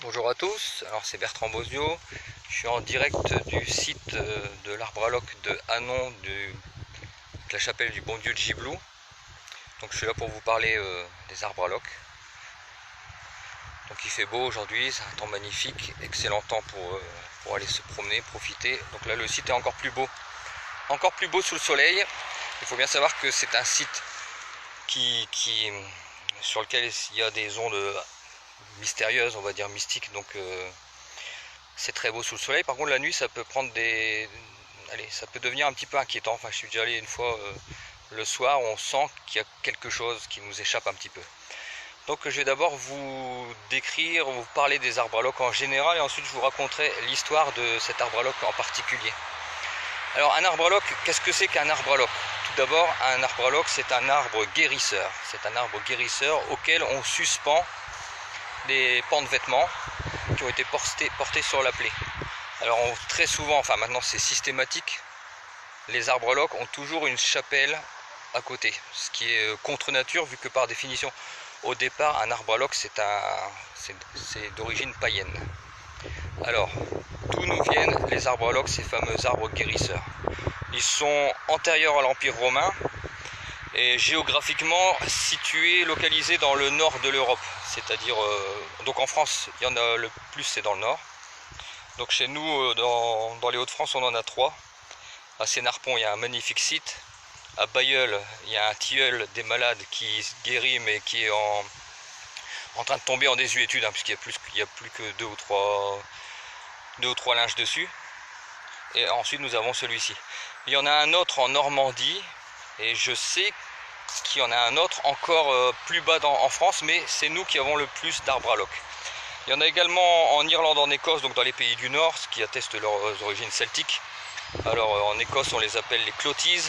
Bonjour à tous, alors c'est Bertrand Bozio, je suis en direct du site de l'arbre à loc de Hanon, de la chapelle du Bon Dieu de Gibloux. Donc je suis là pour vous parler des arbres à loc. Donc il fait beau aujourd'hui, c'est un temps magnifique, excellent temps pour aller se promener, profiter. Donc là le site est encore plus beau sous le soleil. Il faut bien savoir que c'est un site sur lequel il y a des ondes mystérieuse, on va dire mystique, donc c'est très beau sous le soleil. Par contre la nuit ça peut prendre ça peut devenir un petit peu inquiétant. Enfin je suis déjà allé une fois le soir, on sent qu'il y a quelque chose qui nous échappe un petit peu. Donc je vais d'abord vous décrire, vous parler des arbres à loc en général, et ensuite je vous raconterai l'histoire de cet arbre à loc en particulier. Alors un arbre à loc, qu'est-ce que c'est qu'un arbre à loc? Tout d'abord, un arbre à loc c'est un arbre guérisseur. C'est un arbre guérisseur auquel on suspend des pans de vêtements qui ont été portés sur la plaie. Alors très souvent, enfin maintenant c'est systématique, les arbres à loc ont toujours une chapelle à côté, ce qui est contre nature vu que par définition au départ un arbre à loc c'est d'origine païenne. Alors d'où nous viennent les arbres à loc, ces fameux arbres guérisseurs? Ils sont antérieurs à l'Empire romain et géographiquement situés, localisés dans le nord de l'Europe, c'est-à-dire donc en France il y en a le plus, c'est dans le nord. Donc chez nous dans les Hauts-de-France on en a 3. À Sénarpont il y a un magnifique site, à Bailleul il y a un tilleul des malades qui guérit mais qui est en train de tomber en désuétude, hein, puisqu'il n'y a plus que deux ou trois linges dessus. Et ensuite nous avons celui-ci. Il y en a un autre en Normandie, et je sais qu'il y en a un autre encore plus bas en France, mais c'est nous qui avons le plus d'arbres à loc. Il y en a également en Irlande, en Écosse, donc dans les pays du Nord, ce qui atteste leurs origines celtiques. Alors en Écosse on les appelle les clotties,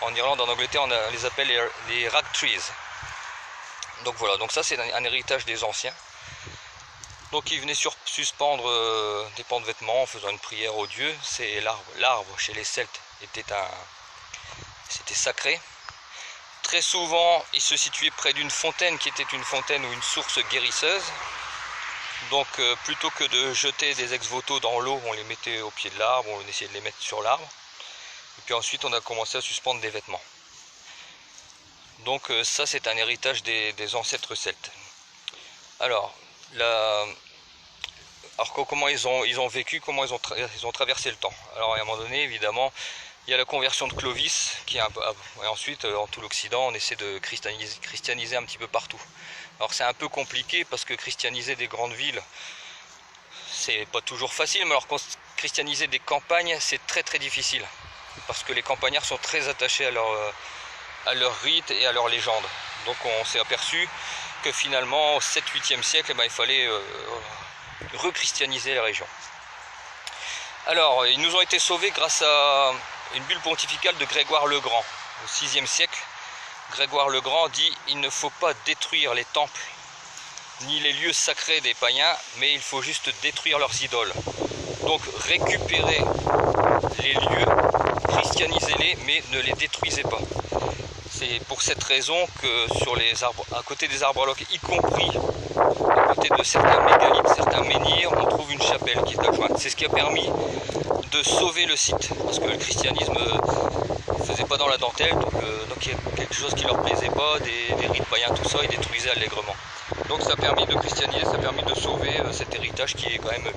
en Irlande, en Angleterre on les appelle les rag trees. Donc voilà, donc ça c'est un héritage des anciens. Donc ils venaient suspendre des pans de vêtements en faisant une prière aux dieux. C'est l'arbre chez les Celtes c'était sacré. Très souvent il se situait près d'une fontaine qui était une fontaine ou une source guérisseuse. Donc plutôt que de jeter des ex-voto dans l'eau, on les mettait au pied de l'arbre, on essayait de les mettre sur l'arbre. Et puis ensuite on a commencé à suspendre des vêtements. Donc ça c'est un héritage des ancêtres celtes. Alors comment ils ont vécu, comment ils ont traversé le temps. Alors à un moment donné évidemment il y a la conversion de Clovis qui est et ensuite en tout l'Occident on essaie de christianiser un petit peu partout. Alors c'est un peu compliqué parce que christianiser des grandes villes c'est pas toujours facile, mais alors christianiser des campagnes c'est très très difficile parce que les campagnards sont très attachés à leur rite et à leur légende. Donc on s'est aperçu que finalement au 7-8e siècle il fallait rechristianiser la région. Alors ils nous ont été sauvés grâce à une bulle pontificale de Grégoire le Grand au 6e siècle. Grégoire le Grand dit: il ne faut pas détruire les temples ni les lieux sacrés des païens, mais il faut juste détruire leurs idoles. Donc récupérez les lieux, christianisez-les, mais ne les détruisez pas. C'est pour cette raison que à côté des arbres à loc, y compris à côté de certains mégalithes, certains menhirs, on trouve une chapelle qui est adjointe. C'est ce qui a permis de sauver le site, parce que le christianisme ne faisait pas dans la dentelle, donc il y a quelque chose qui leur plaisait pas, des rites païens, tout ça, ils détruisaient allègrement. Donc ça a permis de christianiser, ça a permis de sauver cet héritage qui est quand même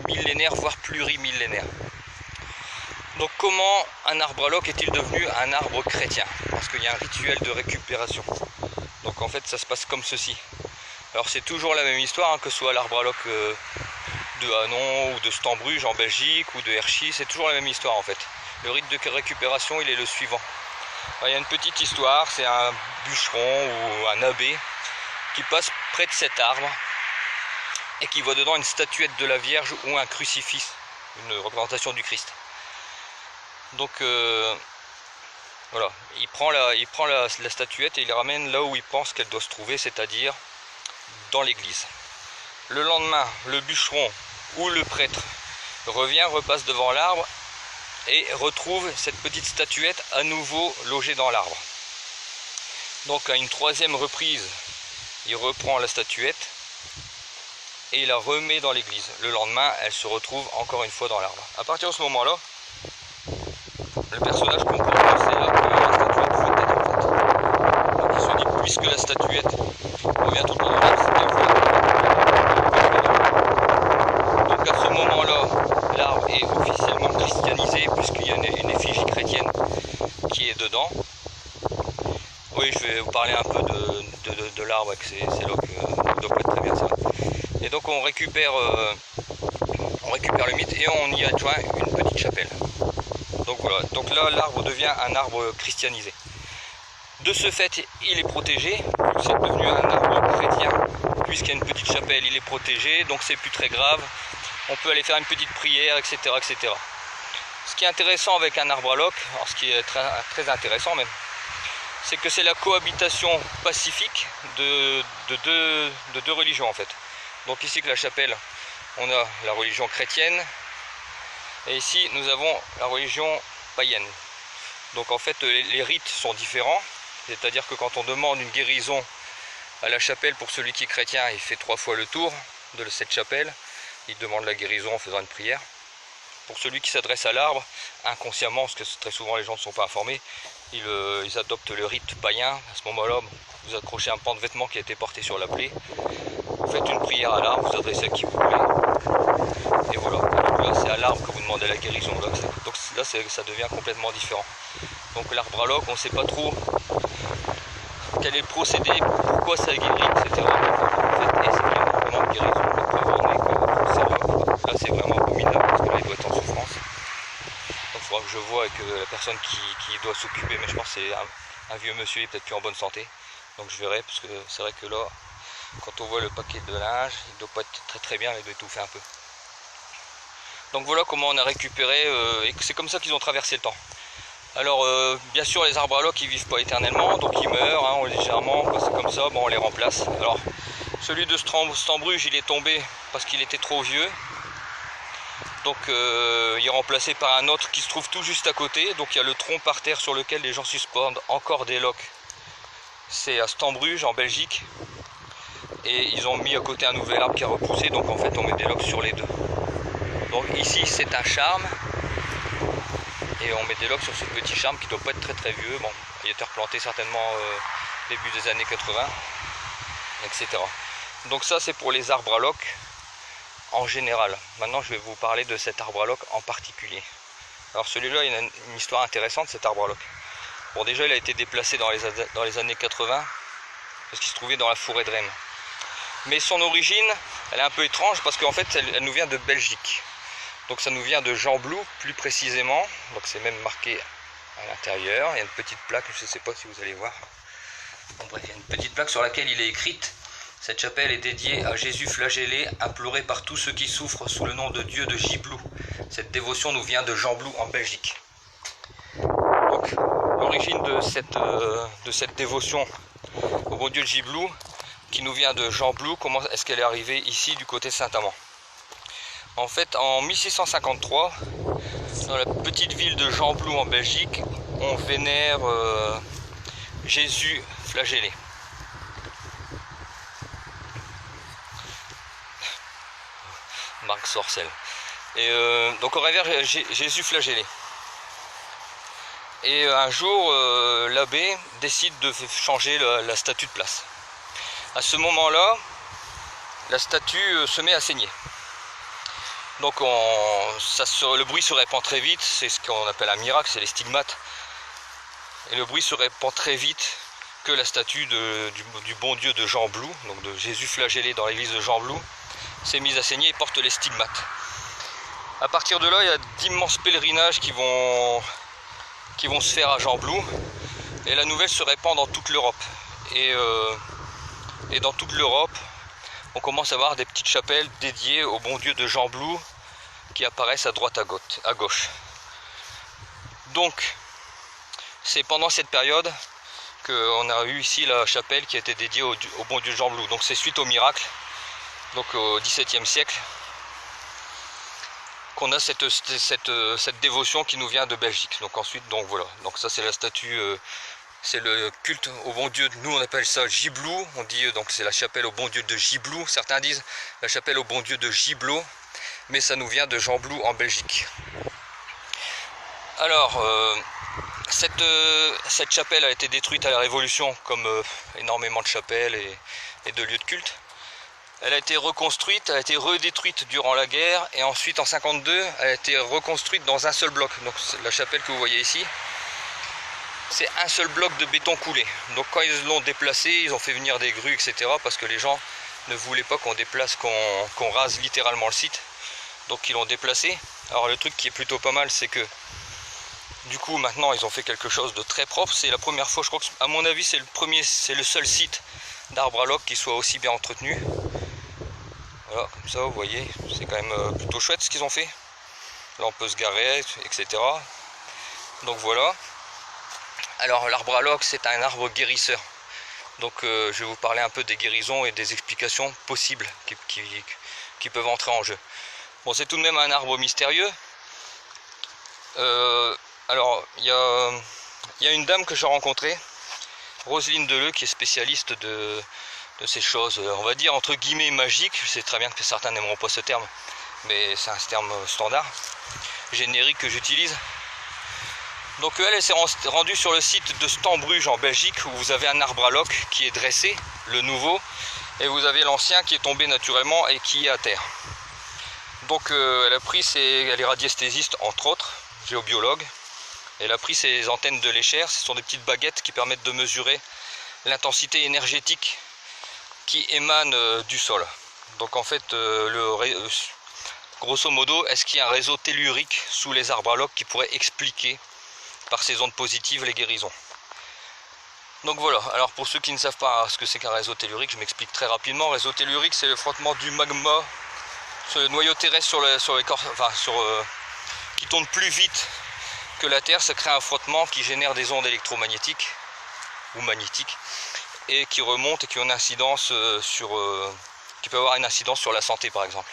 millénaire, voire plurimillénaire. Donc comment un arbre à loc est-il devenu un arbre chrétien? Parce qu'il y a un rituel de récupération. Donc en fait ça se passe comme ceci. Alors c'est toujours la même histoire, hein, que ce soit l'arbre à loc de Hanon ou de Stambruge en Belgique ou de Herchy, c'est toujours la même histoire en fait. Le rite de récupération il est le suivant. Alors, il y a une petite histoire, c'est un bûcheron ou un abbé qui passe près de cet arbre et qui voit dedans une statuette de la Vierge ou un crucifix, une représentation du Christ. Donc voilà, il prend la statuette et il la ramène là où il pense qu'elle doit se trouver, c'est-à-dire dans l'église. Le lendemain, le bûcheron ou le prêtre revient, repasse devant l'arbre et retrouve cette petite statuette à nouveau logée dans l'arbre. Donc à une troisième reprise, il reprend la statuette et il la remet dans l'église. Le lendemain, elle se retrouve encore une fois dans l'arbre. À partir de ce moment-là, le personnage comprend que c'est là que la statuette veut être en fait. Donc il se dit, puisque la statuette revient tout le temps dans l'arbre, c'est qu'elle veut être. Donc à ce moment-là, l'arbre est officiellement christianisé, puisqu'il y a une effigie chrétienne qui est dedans. Oui, je vais vous parler un peu de l'arbre, c'est là que doit être très bien ça. Et donc on récupère le mythe et on y adjoint une petite chapelle. Donc voilà, donc là l'arbre devient un arbre christianisé. De ce fait, il est protégé, c'est devenu un arbre chrétien, puisqu'il y a une petite chapelle, il est protégé, donc c'est plus très grave. On peut aller faire une petite prière, etc., etc. Ce qui est intéressant avec un arbre à loc, alors ce qui est très intéressant même, c'est que c'est la cohabitation pacifique de deux religions en fait. Donc ici que la chapelle, on a la religion chrétienne, et ici nous avons la religion païenne. Donc en fait les rites sont différents, c'est-à-dire que quand on demande une guérison à la chapelle, pour celui qui est chrétien, il fait 3 fois le tour de cette chapelle, il demande la guérison en faisant une prière. Pour celui qui s'adresse à l'arbre, inconsciemment, parce que très souvent les gens ne sont pas informés, ils adoptent le rite païen. À ce moment-là, vous accrochez un pan de vêtements qui a été porté sur la plaie, vous faites une prière à l'arbre, vous adressez à qui vous voulez, et voilà. Donc là c'est à l'arbre que vous demandez la guérison, donc là ça devient complètement différent. Donc l'arbre à loc, on ne sait pas trop quel est le procédé, pourquoi ça guérit, etc. En fait, et c'est bien vraiment une guérison, la preuve en est que là c'est vraiment abominable, parce que là il doit être en souffrance. Donc il faudra que je vois avec la personne qui doit s'occuper, mais je pense que c'est un vieux monsieur, il est peut-être plus en bonne santé. Donc je verrai, parce que c'est vrai que là, quand on voit le paquet de linge, il ne doit pas être très bien, il doit étouffer un peu. Donc voilà comment on a récupéré, et c'est comme ça qu'ils ont traversé le temps. Alors bien sûr les arbres à loc ils vivent pas éternellement, donc ils meurent, hein, légèrement, quand c'est comme ça, bon, on les remplace. Alors celui de Stambruge il est tombé parce qu'il était trop vieux, donc il est remplacé par un autre qui se trouve tout juste à côté. Donc il y a le tronc par terre sur lequel les gens suspendent encore des locs, c'est à Stambruge en Belgique, et ils ont mis à côté un nouvel arbre qui a repoussé, donc en fait on met des locs sur les deux. Donc ici c'est un charme, et on met des locs sur ce petit charme qui ne doit pas être très vieux. Bon, il a été replanté certainement début des années 80, etc. Donc ça c'est pour les arbres à loc en général. Maintenant je vais vous parler de cet arbre à loc en particulier. Alors celui-là il a une histoire intéressante, cet arbre à loc. Bon, déjà il a été déplacé dans les années 80 parce qu'il se trouvait dans la forêt de Reims. Mais son origine elle est un peu étrange parce qu'en fait elle nous vient de Belgique. Donc ça nous vient de Gembloux plus précisément, donc c'est même marqué à l'intérieur. Il y a une petite plaque, je ne sais pas si vous allez voir. Bon, bref, il y a une petite plaque sur laquelle il est écrite: cette chapelle est dédiée à Jésus flagellé, imploré par tous ceux qui souffrent sous le nom de Dieu de Gibloux. Cette dévotion nous vient de Gembloux en Belgique. Donc l'origine de cette dévotion au bon Dieu de Gibloux, qui nous vient de Gembloux, comment est-ce qu'elle est arrivée ici du côté Saint-Amand? En fait, en 1653, dans la petite ville de Gembloux en Belgique, on vénère Jésus flagellé. Marc Sorcel. Et donc on révère Jésus flagellé. Et un jour, l'abbé décide de changer la statue de place. À ce moment-là, la statue se met à saigner. Donc le bruit se répand très vite, c'est ce qu'on appelle un miracle, c'est les stigmates. Et le bruit se répand très vite que la statue du bon Dieu de Gembloux, donc de Jésus flagellé dans l'église de Gembloux, s'est mise à saigner et porte les stigmates. À partir de là, il y a d'immenses pèlerinages qui vont se faire à Gembloux, et la nouvelle se répand dans toute l'Europe. Et dans toute l'Europe, on commence à avoir des petites chapelles dédiées au bon Dieu de Gembloux qui apparaissent à droite à gauche. Donc c'est pendant cette période qu'on a eu ici la chapelle qui a été dédiée au bon Dieu de Gembloux. Donc c'est suite au miracle, donc au XVIIe siècle, qu'on a cette dévotion qui nous vient de Belgique. Donc ensuite, donc voilà, donc ça c'est la statue C'est le culte au bon Dieu, nous on appelle ça Giblou, on dit donc c'est la chapelle au bon Dieu de Giblou, certains disent la chapelle au bon Dieu de Giblo, mais ça nous vient de Gembloux en Belgique. Alors, cette chapelle a été détruite à la Révolution, comme énormément de chapelles et de lieux de culte. Elle a été reconstruite, elle a été redétruite durant la guerre, et ensuite en 1952, elle a été reconstruite dans un seul bloc. Donc la chapelle que vous voyez ici, c'est un seul bloc de béton coulé. Donc quand ils l'ont déplacé, ils ont fait venir des grues, etc. parce que les gens ne voulaient pas qu'on déplace, qu'on rase littéralement le site. Donc ils l'ont déplacé. Alors le truc qui est plutôt pas mal, c'est que du coup maintenant ils ont fait quelque chose de très propre. C'est la première fois, je crois que à mon avis c'est le seul site d'Arbre à Loc qui soit aussi bien entretenu. Voilà, comme ça vous voyez, c'est quand même plutôt chouette ce qu'ils ont fait. Là on peut se garer, etc. Donc voilà. Alors l'arbre à loc, c'est un arbre guérisseur. Donc je vais vous parler un peu des guérisons et des explications possibles qui peuvent entrer en jeu. Bon, c'est tout de même un arbre mystérieux. Alors il y a une dame que j'ai rencontrée, Roselyne Deleu, qui est spécialiste de ces choses, on va dire entre guillemets magiques. Je sais très bien que certains n'aimeront pas ce terme, mais c'est un terme standard, générique que j'utilise. Donc elle s'est rendue sur le site de Stambruge en Belgique, où vous avez un arbre à loc qui est dressé, le nouveau, et vous avez l'ancien qui est tombé naturellement et qui est à terre. Donc elle est radiesthésiste entre autres, géobiologue. Elle a pris ses antennes de léchère, ce sont des petites baguettes qui permettent de mesurer l'intensité énergétique qui émane du sol. Donc en fait, grosso modo, est-ce qu'il y a un réseau tellurique sous les arbres à loc qui pourrait expliquer par ces ondes positives les guérisons? Donc voilà, alors pour ceux qui ne savent pas ce que c'est qu'un réseau tellurique, je m'explique très rapidement. Réseau tellurique, c'est le frottement du magma sur le noyau terrestre qui tourne plus vite que la Terre. Ça crée un frottement qui génère des ondes électromagnétiques ou magnétiques et qui remontent et qui ont une incidence qui peut avoir une incidence sur la santé par exemple.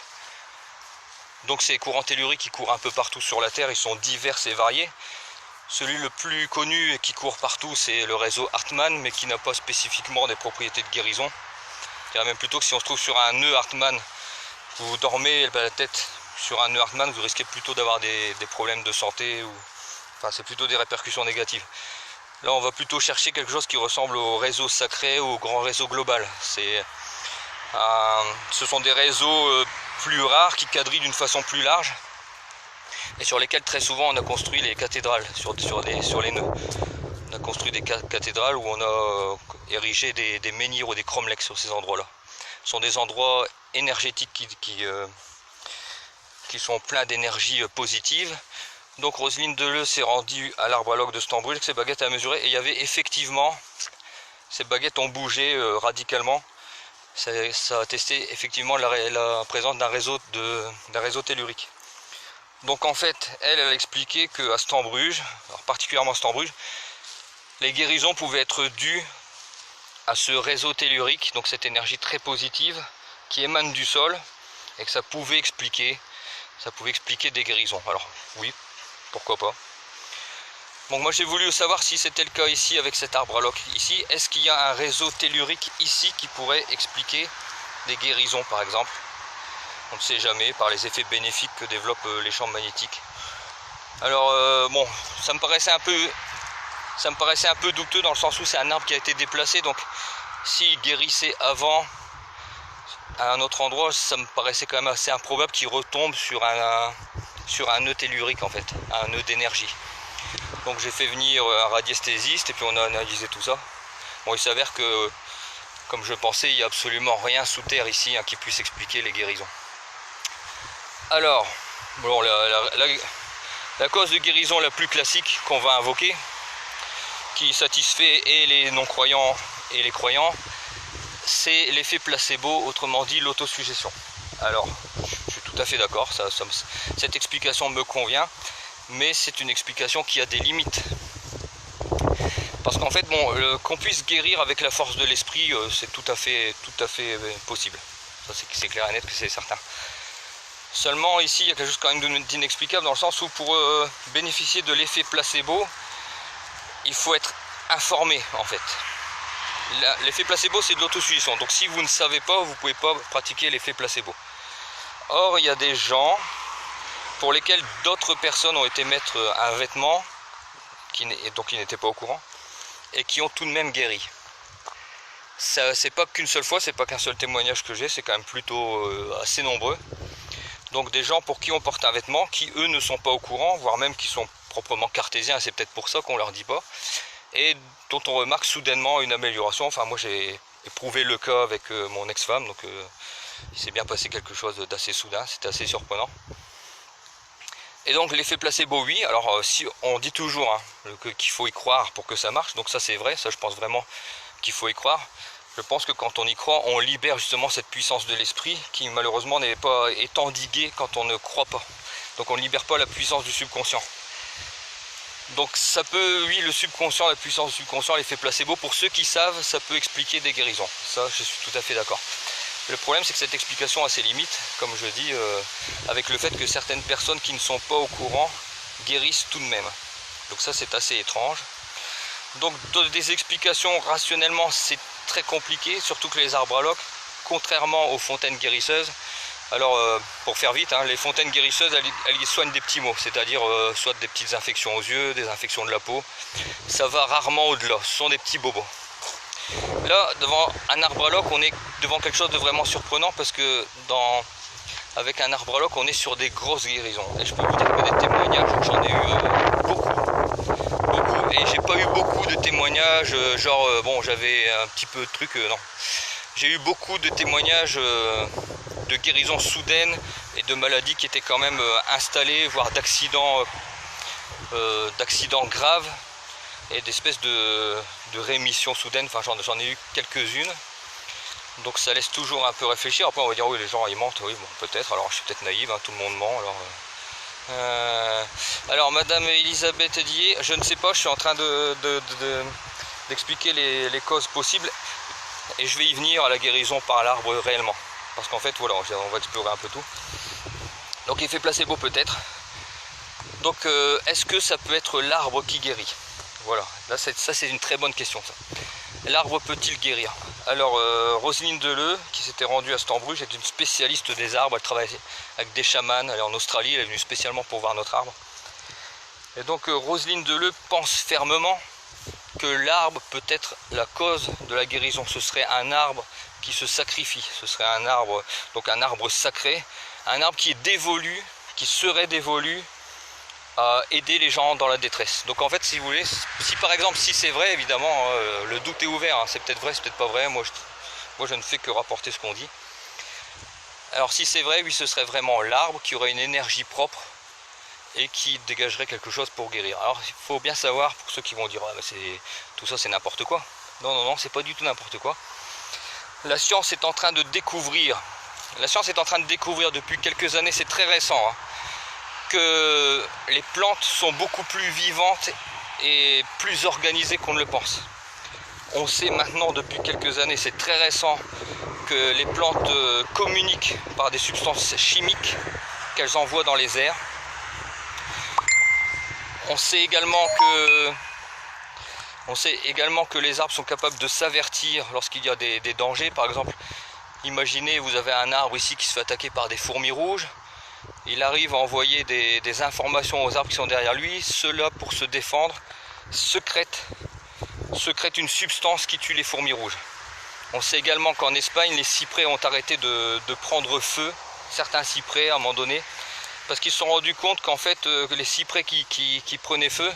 Donc ces courants telluriques qui courent un peu partout sur la Terre, ils sont divers et variés. Celui le plus connu et qui court partout, c'est le réseau Hartmann, mais qui n'a pas spécifiquement des propriétés de guérison. Je dirais même plutôt que si on se trouve sur un nœud Hartmann, vous dormez la tête sur un nœud Hartmann, vous risquez plutôt d'avoir des problèmes de santé, enfin c'est plutôt des répercussions négatives. Là on va plutôt chercher quelque chose qui ressemble au réseau sacré ou au grand réseau global. Ce sont des réseaux plus rares qui quadrillent d'une façon plus large, et sur lesquels très souvent on a construit les cathédrales sur les nœuds. On a construit des cathédrales où on a érigé des menhirs ou des cromlechs sur ces endroits-là. Ce sont des endroits énergétiques qui sont pleins d'énergie positive. Donc Roselyne Deleu s'est rendue à l'arbre à loc de Stambruge avec ses baguettes à mesurer, et il y avait effectivement, ces baguettes ont bougé radicalement. Ça a testé effectivement la présence d'un réseau tellurique. Donc en fait, elle a expliqué qu'à Stambruge, alors particulièrement Stambruge, les guérisons pouvaient être dues à ce réseau tellurique, donc cette énergie très positive qui émane du sol, et que ça pouvait expliquer des guérisons. Alors oui, pourquoi pas. Donc moi j'ai voulu savoir si c'était le cas ici avec cet arbre à loc ici. Est-ce qu'il y a un réseau tellurique ici qui pourrait expliquer des guérisons par exemple? On ne sait jamais, par les effets bénéfiques que développent les champs magnétiques. Alors bon, ça me paraissait un peu douteux dans le sens où c'est un arbre qui a été déplacé, donc s'il guérissait avant à un autre endroit, ça me paraissait quand même assez improbable qu'il retombe sur un nœud tellurique en fait, un nœud d'énergie. Donc j'ai fait venir un radiesthésiste et puis on a analysé tout ça. Bon, il s'avère que, comme je pensais, il n'y a absolument rien sous terre ici qui puisse expliquer les guérisons. Alors, bon, la cause de guérison la plus classique qu'on va invoquer, qui satisfait et les non-croyants et les croyants, c'est l'effet placebo, autrement dit l'autosuggestion. Alors, je suis tout à fait d'accord, cette explication me convient, mais c'est une explication qui a des limites. Parce qu'en fait, bon, qu'on puisse guérir avec la force de l'esprit, c'est tout à fait possible. Ça, c'est clair et net que c'est certain. Seulement ici il y a quelque chose quand même d'inexplicable, dans le sens où pour bénéficier de l'effet placebo, il faut être informer en fait. L'effet placebo, c'est de l'autosuggestion. Donc si vous ne savez pas, vous ne pouvez pas pratiquer l'effet placebo. Or, il y a des gens pour lesquels d'autres personnes ont été mettre un vêtement donc ils n'étaient pas au courant et qui ont tout de même guéri. Ça, c'est pas qu'une seule fois, c'est pas qu'un seul témoignage que j'ai, c'est quand même plutôt assez nombreux. Donc des gens pour qui on porte un vêtement, qui eux ne sont pas au courant, voire même qui sont proprement cartésiens, c'est peut-être pour ça qu'on leur dit pas, et dont on remarque soudainement une amélioration. Enfin moi j'ai éprouvé le cas avec mon ex-femme, donc il s'est bien passé quelque chose d'assez soudain, c'était assez surprenant. Et donc l'effet placebo, oui, alors si on dit toujours hein, qu'il faut y croire pour que ça marche, donc ça c'est vrai, ça je pense vraiment qu'il faut y croire. Je pense que quand on y croit, on libère justement cette puissance de l'esprit qui malheureusement n'est pas est endiguée quand on ne croit pas. Donc on ne libère pas la puissance du subconscient. Donc ça peut, oui, le subconscient, la puissance du subconscient, l'effet placebo, pour ceux qui savent, ça peut expliquer des guérisons. Ça, je suis tout à fait d'accord. Le problème, c'est que cette explication a ses limites, comme je dis, avec le fait que certaines personnes qui ne sont pas au courant guérissent tout de même. Donc ça, c'est assez étrange. Donc des explications rationnellement, c'est très compliqué, surtout que les arbres à loques, contrairement aux fontaines guérisseuses, alors pour faire vite, hein, les fontaines guérisseuses, elles soignent des petits maux, c'est-à-dire soit des petites infections aux yeux, des infections de la peau. Ça va rarement au-delà, ce sont des petits bobos. Là, devant un arbre à loques, on est devant quelque chose de vraiment surprenant parce que avec un arbre à loques, on est sur des grosses guérisons. Et je peux vous dire que des témoignages, j'en ai eu beaucoup. Et j'ai pas eu beaucoup de témoignages, genre bon, j'avais un petit peu de trucs, non. J'ai eu beaucoup de témoignages de guérisons soudaines et de maladies qui étaient quand même installées, voire d'accidents graves et d'espèces de rémission soudaine. Enfin, j'en ai eu quelques-unes. Donc ça laisse toujours un peu réfléchir. Après on va dire oui, les gens ils mentent, oui bon peut-être, alors je suis peut-être naïve, hein, tout le monde ment. Alors Madame Elisabeth Dier, je ne sais pas, je suis en train d'expliquer les causes possibles et je vais y venir à la guérison par l'arbre réellement. Parce qu'en fait voilà, on va explorer un peu tout. Donc effet placebo peut-être. Donc est-ce que ça peut être l'arbre qui guérit? Voilà, là ça c'est une très bonne question ça. L'arbre peut-il guérir? Alors Roselyne Deleu, qui s'était rendue à Stambruge, est une spécialiste des arbres, elle travaille avec des chamans, elle est en Australie, elle est venue spécialement pour voir notre arbre. Et donc Roselyne Deleu pense fermement que l'arbre peut être la cause de la guérison. Ce serait un arbre qui se sacrifie, ce serait un arbre, donc un arbre sacré, un arbre qui est dévolu, qui serait dévolu à aider les gens dans la détresse. Donc en fait, si vous voulez, si par exemple, si c'est vrai, évidemment, le doute est ouvert, hein, c'est peut-être vrai, c'est peut-être pas vrai, moi je ne fais que rapporter ce qu'on dit. Alors si c'est vrai, oui, ce serait vraiment l'arbre qui aurait une énergie propre et qui dégagerait quelque chose pour guérir. Alors il faut bien savoir, pour ceux qui vont dire, ah, bah, tout ça c'est n'importe quoi. Non, c'est pas du tout n'importe quoi. La science est en train de découvrir, depuis quelques années, c'est très récent, hein, que les plantes sont beaucoup plus vivantes et plus organisées qu'on ne le pense. On sait maintenant depuis quelques années, c'est très récent, que les plantes communiquent par des substances chimiques qu'elles envoient dans les airs. On sait également que les arbres sont capables de s'avertir lorsqu'il y a des dangers. Par exemple, imaginez, vous avez un arbre ici qui se fait attaquer par des fourmis rouges. Il arrive à envoyer des informations aux arbres qui sont derrière lui. Ceux-là, pour se défendre, secrètent une substance qui tue les fourmis rouges. On sait également qu'en Espagne, les cyprès ont arrêté de prendre feu, certains cyprès à un moment donné, parce qu'ils se sont rendus compte qu'en fait, les cyprès qui prenaient feu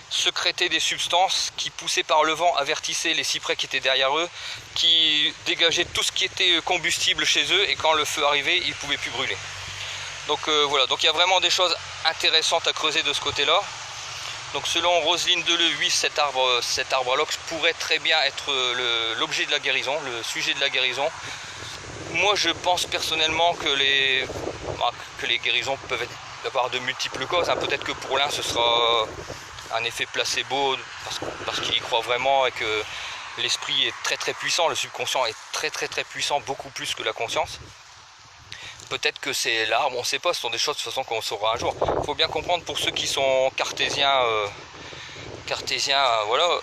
sécrétaient des substances qui, poussées par le vent, avertissaient les cyprès qui étaient derrière eux, qui dégageaient tout ce qui était combustible chez eux, et quand le feu arrivait, ils ne pouvaient plus brûler. Donc voilà, donc il y a vraiment des choses intéressantes à creuser de ce côté-là. Donc selon Roselyne Deleu, oui, cet arbre à loques pourrait très bien être l'objet de la guérison, le sujet de la guérison. Moi je pense personnellement que les guérisons peuvent avoir de multiples causes, hein. Peut-être que pour l'un ce sera un effet placebo parce qu'il y croit vraiment et que l'esprit est très très puissant, le subconscient est très très très puissant, beaucoup plus que la conscience. Peut-être que c'est l'arbre, on ne sait pas, ce sont des choses de toute façon qu'on saura un jour. Il faut bien comprendre pour ceux qui sont cartésiens, voilà,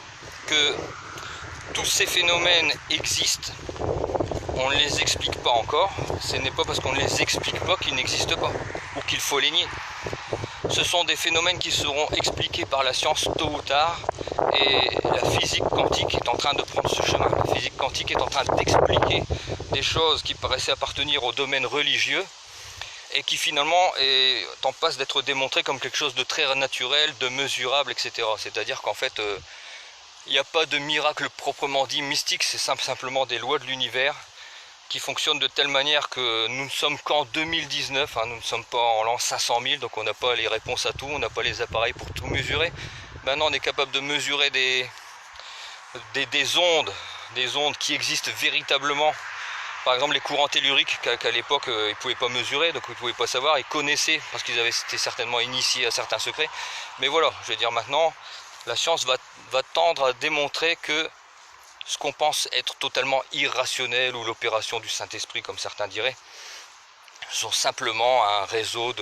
que tous ces phénomènes existent, on ne les explique pas encore. Ce n'est pas parce qu'on ne les explique pas qu'ils n'existent pas ou qu'il faut les nier. Ce sont des phénomènes qui seront expliqués par la science tôt ou tard, et la physique quantique est en train de prendre ce chemin. La physique quantique est en train d'expliquer des choses qui paraissaient appartenir au domaine religieux et qui finalement en passe d'être démontrées comme quelque chose de très naturel, de mesurable, etc. C'est-à-dire qu'en fait, il n'y a pas de miracle proprement dit mystique, c'est simplement des lois de l'univers qui fonctionnent de telle manière que nous ne sommes qu'en 2019, hein, nous ne sommes pas en l'an 500 000, donc on n'a pas les réponses à tout, on n'a pas les appareils pour tout mesurer. Maintenant on est capable de mesurer des ondes qui existent véritablement. Par exemple les courants telluriques qu'à l'époque ils ne pouvaient pas mesurer, donc ils ne pouvaient pas savoir, ils connaissaient parce qu'ils avaient été certainement initiés à certains secrets. Mais voilà, je veux dire maintenant, la science va tendre à démontrer que ce qu'on pense être totalement irrationnel ou l'opération du Saint-Esprit comme certains diraient, sont simplement un réseau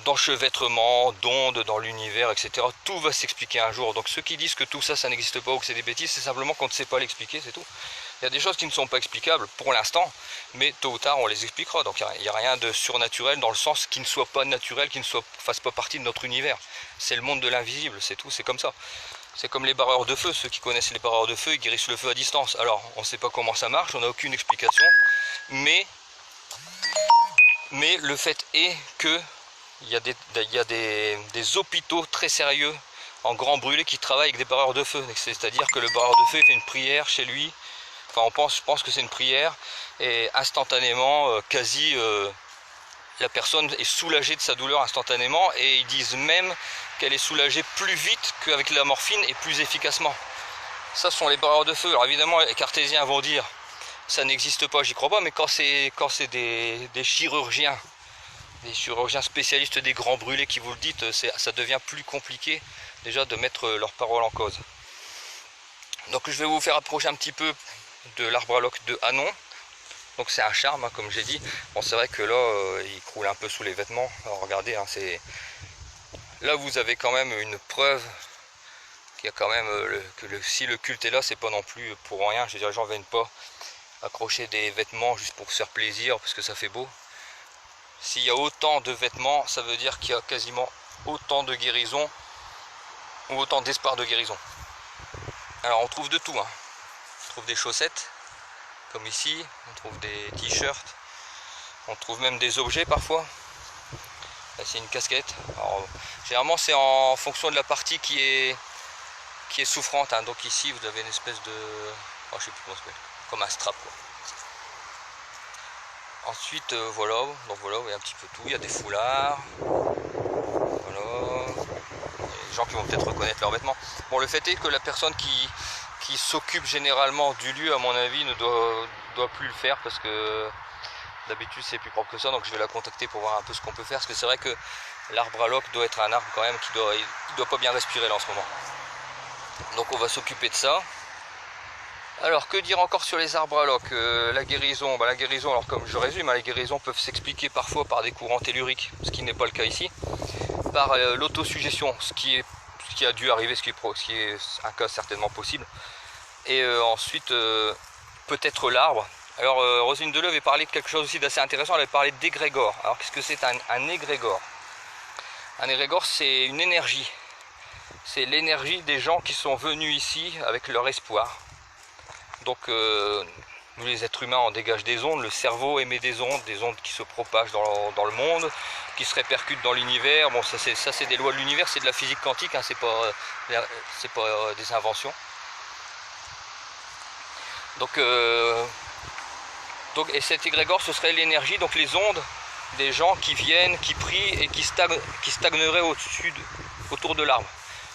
d'enchevêtrement, d'ondes dans l'univers, etc. Tout va s'expliquer un jour. Donc ceux qui disent que tout ça, ça n'existe pas ou que c'est des bêtises, c'est simplement qu'on ne sait pas l'expliquer, c'est tout. Il y a des choses qui ne sont pas explicables pour l'instant, mais tôt ou tard on les expliquera. Donc il n'y a rien de surnaturel dans le sens qui ne soit pas naturel, qui ne fasse pas partie de notre univers. C'est le monde de l'invisible, c'est tout, c'est comme ça. C'est comme les barreurs de feu, ceux qui connaissent les barreurs de feu, ils guérissent le feu à distance. Alors on ne sait pas comment ça marche, on n'a aucune explication, mais le fait est que il y a des hôpitaux très sérieux en grand brûlé qui travaillent avec des barreurs de feu. C'est-à-dire que le barreur de feu fait une prière chez lui, enfin je pense que c'est une prière, et instantanément, la personne est soulagée de sa douleur instantanément, et ils disent même qu'elle est soulagée plus vite qu'avec la morphine et plus efficacement. Ça, ce sont les barreurs de feu. Alors évidemment les cartésiens vont dire ça n'existe pas, j'y crois pas, mais quand c'est des chirurgiens spécialistes des grands brûlés qui vous le disent, ça devient plus compliqué déjà de mettre leurs paroles en cause. Donc je vais vous faire approcher un petit peu de l'arbre à loques de Hanon. Donc c'est un charme, hein, comme j'ai dit. Bon, c'est vrai que là il croule un peu sous les vêtements. Alors regardez, hein, là vous avez quand même une preuve qu'il y a quand même si le culte est là, c'est pas non plus pour rien. Je veux dire, les gens ne viennent pas accrocher des vêtements juste pour se faire plaisir parce que ça fait beau. S'il y a autant de vêtements, ça veut dire qu'il y a quasiment autant de guérison ou autant d'espoir de guérison. Alors on trouve de tout, hein. On trouve des chaussettes comme ici, on trouve des t-shirts, on trouve même des objets parfois. Là c'est une casquette. Alors, généralement c'est en fonction de la partie qui est souffrante, hein. Donc ici vous avez une espèce de, oh, je sais plus comment ça s'appelle, comme un strap quoi. Ensuite voilà, donc voilà, vous voyez un petit peu tout, il y a des foulards, voilà, les gens qui vont peut-être reconnaître leurs vêtements. Bon, le fait est que la personne qui s'occupe généralement du lieu, à mon avis, ne doit plus le faire parce que d'habitude c'est plus propre que ça, donc je vais la contacter pour voir un peu ce qu'on peut faire, parce que c'est vrai que l'arbre à loques doit être un arbre quand même qui doit pas bien respirer là en ce moment. Donc on va s'occuper de ça. Alors que dire encore sur les arbres à loques, la guérison, la guérison, alors comme je résume, hein, les guérisons peuvent s'expliquer parfois par des courants telluriques, ce qui n'est pas le cas ici, par l'autosuggestion, ce qui a dû arriver, ce qui est un cas certainement possible, et ensuite peut-être l'arbre. Alors Roselyne Deleu avait parlé de quelque chose aussi d'assez intéressant, elle avait parlé d'égrégore. Alors qu'est-ce que c'est un égrégore? Un égrégore, c'est une énergie, c'est l'énergie des gens qui sont venus ici avec leur espoir. Donc nous les êtres humains on dégage des ondes, le cerveau émet des ondes qui se propagent dans le monde, qui se répercutent dans l'univers. Bon, ça c'est des lois de l'univers, c'est de la physique quantique, hein, c'est pas des inventions. Donc et cet égrégore ce serait l'énergie, donc les ondes des gens qui viennent, qui prient et qui stagneraient autour de l'arbre.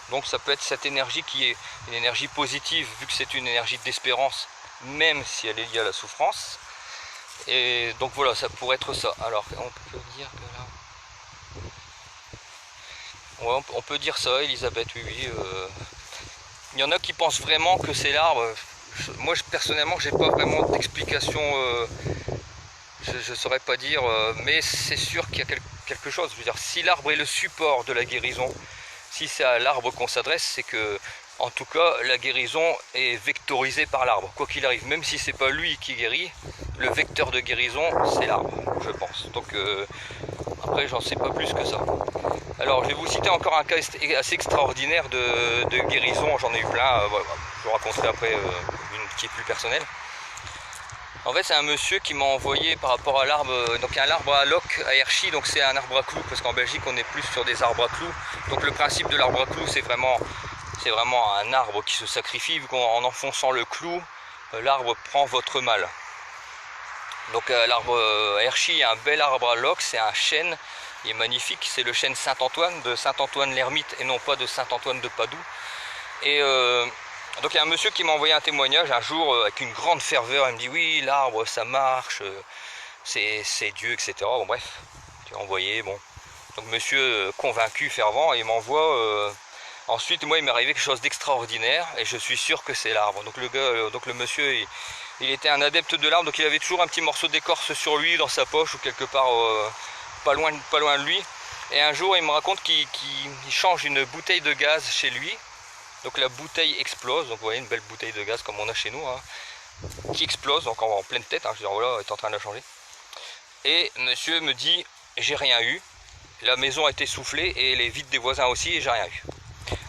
Donc ça peut être cette énergie qui est une énergie positive, vu que c'est une énergie d'espérance, même si elle est liée à la souffrance. Et donc voilà, ça pourrait être ça. Alors on peut dire que là... Ouais, on peut dire ça, Elisabeth, oui. Il y en a qui pensent vraiment que c'est l'arbre. Moi personnellement, j'ai pas vraiment d'explication, je saurais pas dire, mais c'est sûr qu'il y a quelque chose. Je veux dire, si l'arbre est le support de la guérison, si c'est à l'arbre qu'on s'adresse, c'est que En tout cas, la guérison est vectorisée par l'arbre, quoi qu'il arrive. Même si c'est pas lui qui guérit, le vecteur de guérison, c'est l'arbre, je pense. Donc après, j'en sais pas plus que ça. Alors, je vais vous citer encore un cas assez extraordinaire de guérison. J'en ai eu plein. Voilà. Je vous raconterai après une qui est plus personnelle. En fait, c'est un monsieur qui m'a envoyé par rapport à l'arbre, donc un arbre à loc à Hershey, donc c'est un arbre à clous, parce qu'en Belgique on est plus sur des arbres à clous. Donc le principe de l'arbre à clous, c'est vraiment un arbre qui se sacrifie, vu qu'en enfonçant le clou, l'arbre prend votre mal. Donc l'arbre à Hershey est un bel arbre à loc, c'est un chêne, il est magnifique, c'est le chêne Saint-Antoine, de Saint-Antoine l'Ermite et non pas de Saint-Antoine de Padoue. Et donc il y a un monsieur qui m'a envoyé un témoignage un jour avec une grande ferveur, il me dit oui l'arbre ça marche, c'est Dieu, etc. Bon bref, j'ai envoyé, bon. Donc monsieur convaincu, fervent, et il m'envoie, ensuite moi il m'est arrivé quelque chose d'extraordinaire et je suis sûr que c'est l'arbre. Donc le gars, donc le monsieur il était un adepte de l'arbre, donc il avait toujours un petit morceau d'écorce sur lui, dans sa poche ou quelque part pas loin de lui. Et un jour il me raconte qu'il change une bouteille de gaz chez lui. Donc la bouteille explose, donc vous voyez une belle bouteille de gaz comme on a chez nous, hein, qui explose, donc en pleine tête, hein, je veux dire, voilà, est en train de la changer. Et monsieur me dit, j'ai rien eu, la maison a été soufflée et les vitres des voisins aussi, et j'ai rien eu.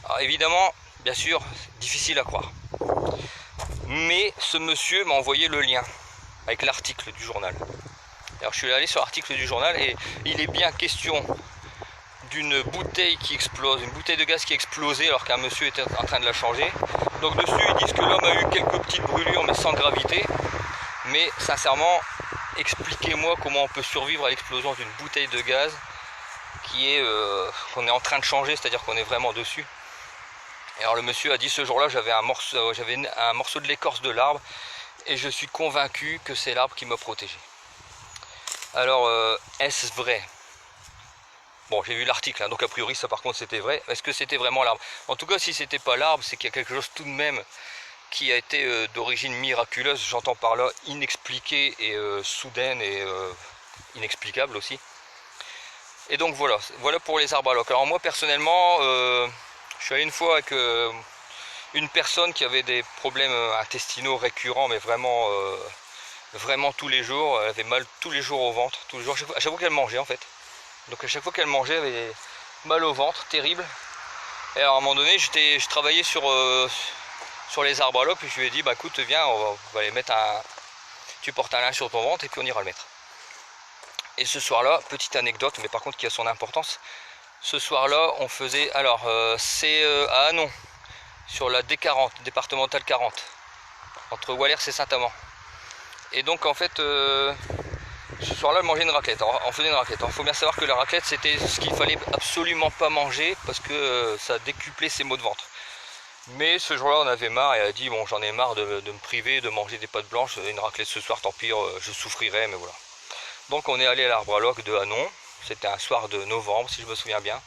Alors évidemment, bien sûr, difficile à croire. Mais ce monsieur m'a envoyé le lien avec l'article du journal. Alors je suis allé sur l'article du journal et il est bien question d'une bouteille qui explose, une bouteille de gaz qui a explosé alors qu'un monsieur était en train de la changer. Donc dessus ils disent que l'homme a eu quelques petites brûlures mais sans gravité. Mais sincèrement, expliquez-moi comment on peut survivre à l'explosion d'une bouteille de gaz qu'on est en train de changer, c'est-à-dire qu'on est vraiment dessus. Et alors le monsieur a dit ce jour-là j'avais un morceau de l'écorce de l'arbre et je suis convaincu que c'est l'arbre qui m'a protégé. Alors est-ce vrai? Bon, j'ai vu l'article, hein, donc a priori ça par contre c'était vrai. Est-ce que c'était vraiment l'arbre? En tout cas, si c'était pas l'arbre, c'est qu'il y a quelque chose tout de même qui a été d'origine miraculeuse, j'entends par là inexpliquée et soudaine et inexplicable aussi. Et donc voilà pour les arbres à loc. Alors moi personnellement, je suis allé une fois avec une personne qui avait des problèmes intestinaux récurrents, mais vraiment, vraiment tous les jours. Elle avait mal tous les jours au ventre, tous les jours, à chaque fois qu'elle mangeait en fait. Donc à chaque fois qu'elle mangeait, elle avait mal au ventre, terrible. Et alors à un moment donné, je travaillais sur les arbres à loc, puis je lui ai dit, bah écoute, viens, on va aller mettre tu portes un linge sur ton ventre et puis on ira le mettre. Et ce soir-là, petite anecdote, mais par contre qui a son importance, ce soir-là, on faisait, alors c'est à Hanon, sur la D40, départementale 40, entre Wallers et Saint-Amand. Et donc en fait, ce soir-là, on mangeait une raclette. Alors, on faisait une raclette. Il faut bien savoir que la raclette, c'était ce qu'il fallait absolument pas manger parce que ça décuplait ses maux de ventre. Mais ce jour-là, on avait marre et elle a dit bon, j'en ai marre de me priver de manger des pâtes blanches. Une raclette ce soir, tant pis, je souffrirai, mais voilà. Donc, on est allé à l'arbre à loc de Hanon. C'était un soir de novembre, si je me souviens bien.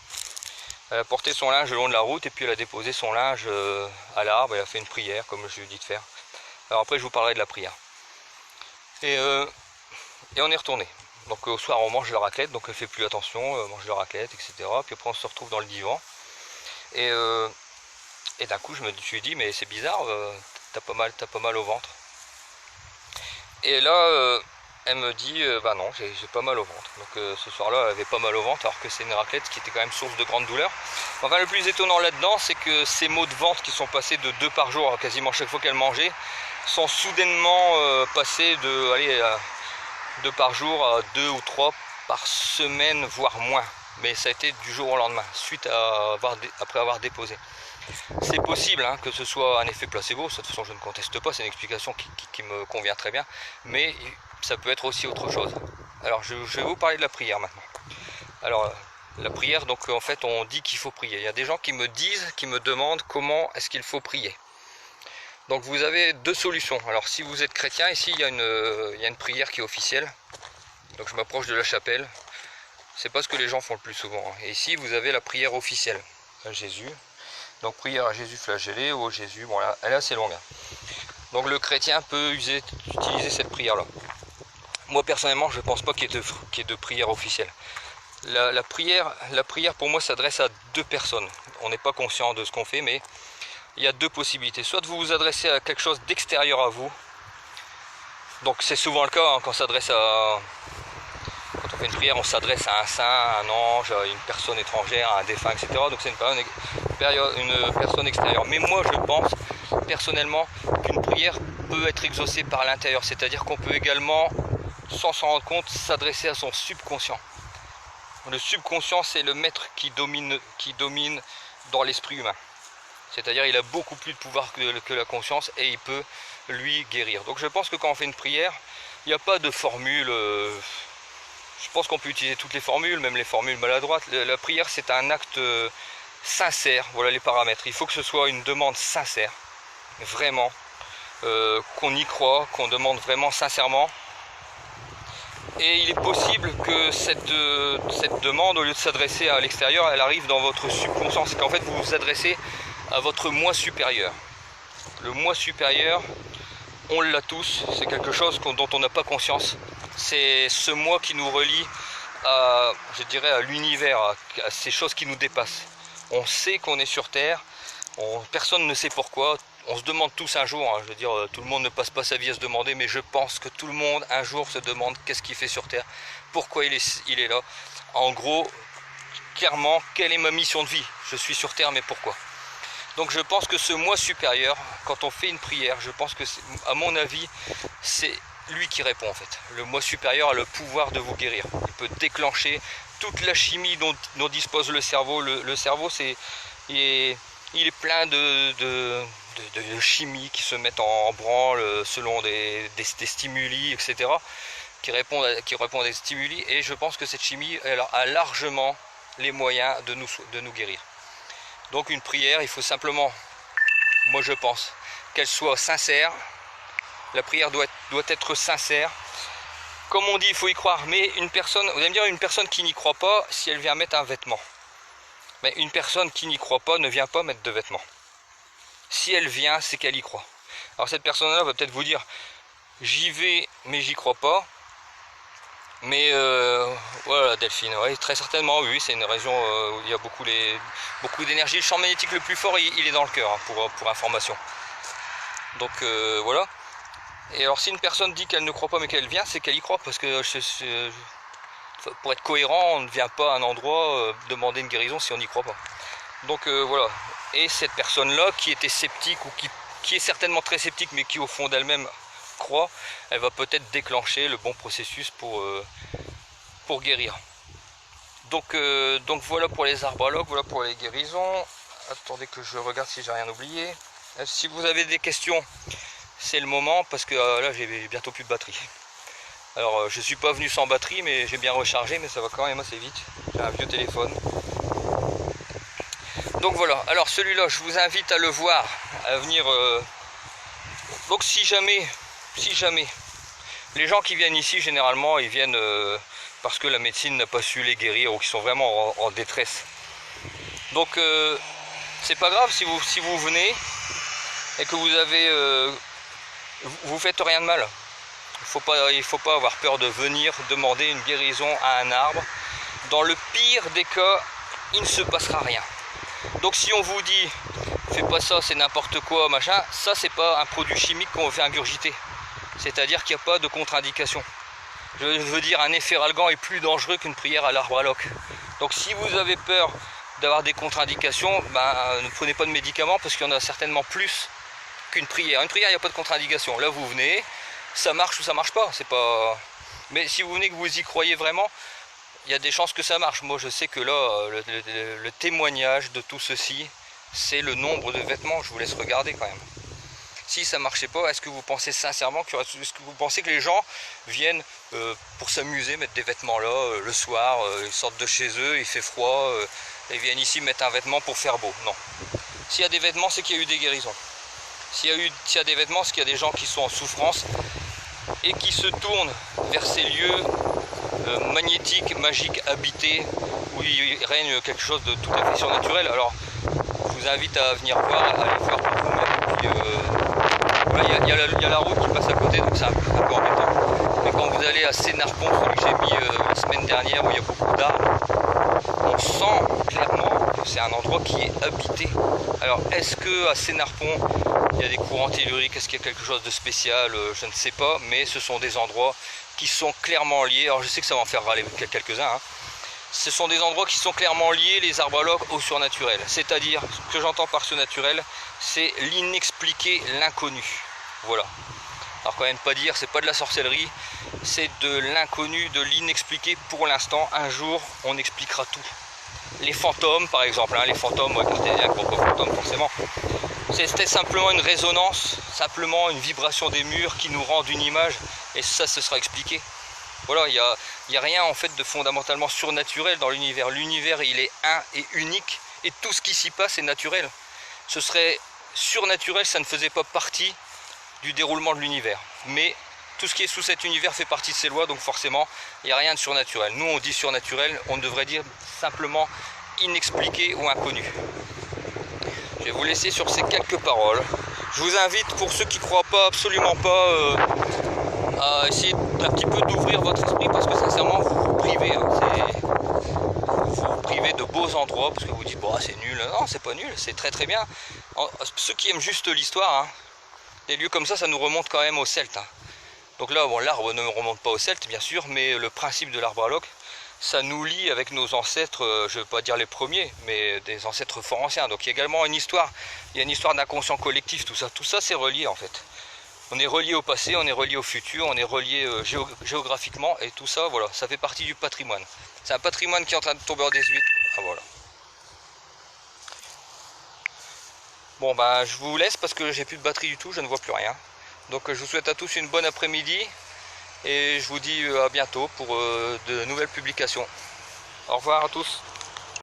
Elle a porté son linge le long de la route et puis elle a déposé son linge à l'arbre et elle a fait une prière, comme je lui ai dit de faire. Alors après, je vous parlerai de la prière. Et on est retourné. Donc au soir on mange la raclette, donc elle fait plus attention, mange la raclette, etc. Puis après on se retrouve dans le divan. Et d'un coup je me suis dit mais c'est bizarre, t'as pas mal au ventre. Et là elle me dit bah non, j'ai pas mal au ventre. Donc ce soir-là elle avait pas mal au ventre alors que c'est une raclette qui était quand même source de grande douleur. Enfin le plus étonnant là-dedans c'est que ces maux de ventre qui sont passés de 2 par jour, quasiment chaque fois qu'elle mangeait, sont soudainement passés de 2 par jour à 2 ou 3 par semaine, voire moins. Mais ça a été du jour au lendemain, après avoir déposé. C'est possible hein, que ce soit un effet placebo, de toute façon je ne conteste pas, c'est une explication qui me convient très bien, mais ça peut être aussi autre chose. Alors je vais vous parler de la prière maintenant. Alors la prière, donc en fait on dit qu'il faut prier. Il y a des gens qui me demandent comment est-ce qu'il faut prier. Donc vous avez 2 solutions. Alors si vous êtes chrétien, ici il y a une prière qui est officielle. Donc je m'approche de la chapelle. C'est pas ce que les gens font le plus souvent. Et ici vous avez la prière officielle à Jésus. Donc prière à Jésus flagellé, ô Jésus. Bon là, elle est assez longue. Donc le chrétien peut utiliser cette prière là. Moi personnellement je ne pense pas qu'il y ait de prière officielle. La prière pour moi s'adresse à 2 personnes. On n'est pas conscient de ce qu'on fait, mais il y a deux possibilités. Soit vous vous adressez à quelque chose d'extérieur à vous. Donc c'est souvent le cas hein, quand on fait une prière, on s'adresse à un saint, à un ange, à une personne étrangère, à un défunt, etc. Donc c'est une personne extérieure. Mais moi je pense personnellement qu'une prière peut être exaucée par l'intérieur. C'est-à-dire qu'on peut également, sans s'en rendre compte, s'adresser à son subconscient. Le subconscient, c'est le maître qui domine dans l'esprit humain. C'est-à-dire il a beaucoup plus de pouvoir que la conscience et il peut lui guérir. Donc je pense que quand on fait une prière, il n'y a pas de formule. Je pense qu'on peut utiliser toutes les formules, même les formules maladroites. La prière, c'est un acte sincère. Voilà les paramètres. Il faut que ce soit une demande sincère, vraiment, qu'on y croit, qu'on demande vraiment sincèrement. Et il est possible que cette demande, au lieu de s'adresser à l'extérieur, elle arrive dans votre subconscient. C'est qu'en fait, vous vous adressez à votre moi supérieur. Le moi supérieur, on l'a tous, c'est quelque chose dont on n'a pas conscience. C'est ce moi qui nous relie à, je dirais, à l'univers, à ces choses qui nous dépassent. On sait qu'on est sur Terre, personne ne sait pourquoi. On se demande tous un jour, hein, je veux dire, tout le monde ne passe pas sa vie à se demander, mais je pense que tout le monde un jour se demande qu'est-ce qu'il fait sur Terre, pourquoi il est là. En gros, clairement, quelle est ma mission de vie? Je suis sur Terre, mais pourquoi? Donc je pense que ce moi supérieur, quand on fait une prière, je pense que, à mon avis, c'est lui qui répond en fait. Le moi supérieur a le pouvoir de vous guérir. Il peut déclencher toute la chimie dont dispose le cerveau. Le cerveau, il est plein de chimie qui se mettent en branle selon des stimuli, etc. qui répondent à des stimuli. Et je pense que cette chimie elle a largement les moyens de nous guérir. Donc une prière, il faut simplement, moi je pense, qu'elle soit sincère. La prière doit être sincère. Comme on dit, il faut y croire. Mais une personne, vous allez me dire, une personne qui n'y croit pas, si elle vient mettre un vêtement. Mais une personne qui n'y croit pas ne vient pas mettre de vêtements. Si elle vient, c'est qu'elle y croit. Alors cette personne-là va peut-être vous dire, j'y vais, mais j'y crois pas. Mais voilà Delphine, oui, très certainement, oui, c'est une région où il y a beaucoup d'énergie. Le champ magnétique le plus fort, il est dans le cœur, hein, pour information. Donc voilà. Et alors si une personne dit qu'elle ne croit pas mais qu'elle vient, c'est qu'elle y croit, parce que pour être cohérent, on ne vient pas à un endroit demander une guérison si on n'y croit pas. Donc voilà. Et cette personne-là qui était sceptique ou qui est certainement très sceptique mais qui au fond d'elle-même croit, elle va peut-être déclencher le bon processus pour guérir. Donc voilà pour les arbres-loques, voilà pour les guérisons. Attendez que je regarde si j'ai rien oublié. Si vous avez des questions, c'est le moment, parce que là j'ai bientôt plus de batterie. Alors je suis pas venu sans batterie, mais j'ai bien rechargé, mais ça va quand même assez vite. J'ai un vieux téléphone. Donc voilà, alors celui-là je vous invite à le voir, à venir. Donc si jamais les gens qui viennent ici, généralement ils viennent parce que la médecine n'a pas su les guérir ou qui sont vraiment en détresse. Donc c'est pas grave si vous venez et que vous faites rien de mal. Il faut pas avoir peur de venir demander une guérison à un arbre. Dans le pire des cas, il ne se passera rien. Donc si on vous dit fais pas ça, c'est n'importe quoi, machin, ça c'est pas un produit chimique qu'on fait ingurgiter. C'est-à-dire qu'il n'y a pas de contre-indication. Je veux dire, un efferalgan est plus dangereux qu'une prière à l'arbre à loques. Donc si vous avez peur d'avoir des contre-indications, ne prenez pas de médicaments, parce qu'il y en a certainement plus qu'une prière. Une prière, il n'y a pas de contre-indication. Là vous venez, ça marche ou ça marche pas. C'est pas. Mais si vous venez que vous y croyez vraiment, il y a des chances que ça marche. Moi je sais que là, le témoignage de tout ceci, c'est le nombre de vêtements. Je vous laisse regarder quand même. Si ça ne marchait pas, est-ce que vous pensez sincèrement est-ce que vous pensez que les gens viennent pour s'amuser, mettre des vêtements là, le soir, ils sortent de chez eux, il fait froid, ils viennent ici mettre un vêtement pour faire beau? Non. S'il y a des vêtements, c'est qu'il y a eu des guérisons. S'il y a des vêtements, c'est qu'il y a des gens qui sont en souffrance et qui se tournent vers ces lieux magnétiques, magiques, habités, où il règne quelque chose de tout à fait surnaturel. Alors, je vous invite à venir voir, à aller voir pour vous-même. Puis, voilà, il y a la route qui passe à côté, donc c'est un peu embêtant. Mais quand vous allez à Sénarpont, celui que j'ai mis la semaine dernière, où il y a beaucoup d'arbres, on sent clairement que c'est un endroit qui est habité. Alors est-ce que à Sénarpont il y a des courants telluriques, est-ce qu'il y a quelque chose de spécial, je ne sais pas, mais ce sont des endroits qui sont clairement liés. Alors je sais que ça va en faire râler quelques-uns, hein. Ce sont des endroits qui sont clairement liés, les arbaloques, au surnaturel. C'est-à-dire, ce que j'entends par surnaturel, c'est l'inexpliqué, l'inconnu. Voilà. Alors quand même pas dire, c'est pas de la sorcellerie, c'est de l'inconnu, de l'inexpliqué pour l'instant. Un jour, on expliquera tout. Les fantômes, par exemple, hein, les fantômes, moi, cartésien, gros fantômes, forcément. C'était simplement une résonance, simplement une vibration des murs qui nous rendent une image, et ça, ce sera expliqué. Voilà, il n'y a rien en fait de fondamentalement surnaturel dans l'univers. L'univers, il est un et unique, et tout ce qui s'y passe est naturel. Ce serait surnaturel, ça ne faisait pas partie du déroulement de l'univers. Mais tout ce qui est sous cet univers fait partie de ces lois, donc forcément, il n'y a rien de surnaturel. Nous, on dit surnaturel, on devrait dire simplement inexpliqué ou inconnu. Je vais vous laisser sur ces quelques paroles. Je vous invite, pour ceux qui ne croient pas, absolument pas, à essayer d'un petit peu d'ouvrir votre esprit, parce que sincèrement vous vous privez, hein, vous vous privez de beaux endroits, parce que vous dites bon c'est nul. Non, c'est pas nul, c'est très très bien. Ceux qui aiment juste l'histoire, hein, des lieux comme ça nous remonte quand même aux Celtes, hein. Donc là bon, l'arbre ne remonte pas aux Celtes bien sûr, mais le principe de l'arbre à loques, ça nous lie avec nos ancêtres, je ne veux pas dire les premiers, mais des ancêtres fort anciens. Donc il y a également une histoire, il y a une histoire d'inconscient collectif, tout ça c'est relié en fait. On est relié au passé, on est relié au futur, on est relié géographiquement, et tout ça, voilà, ça fait partie du patrimoine. C'est un patrimoine qui est en train de tomber en désuétude. Ah voilà. Bon ben je vous laisse parce que j'ai plus de batterie du tout, je ne vois plus rien. Donc je vous souhaite à tous une bonne après-midi, et je vous dis à bientôt pour de nouvelles publications. Au revoir à tous.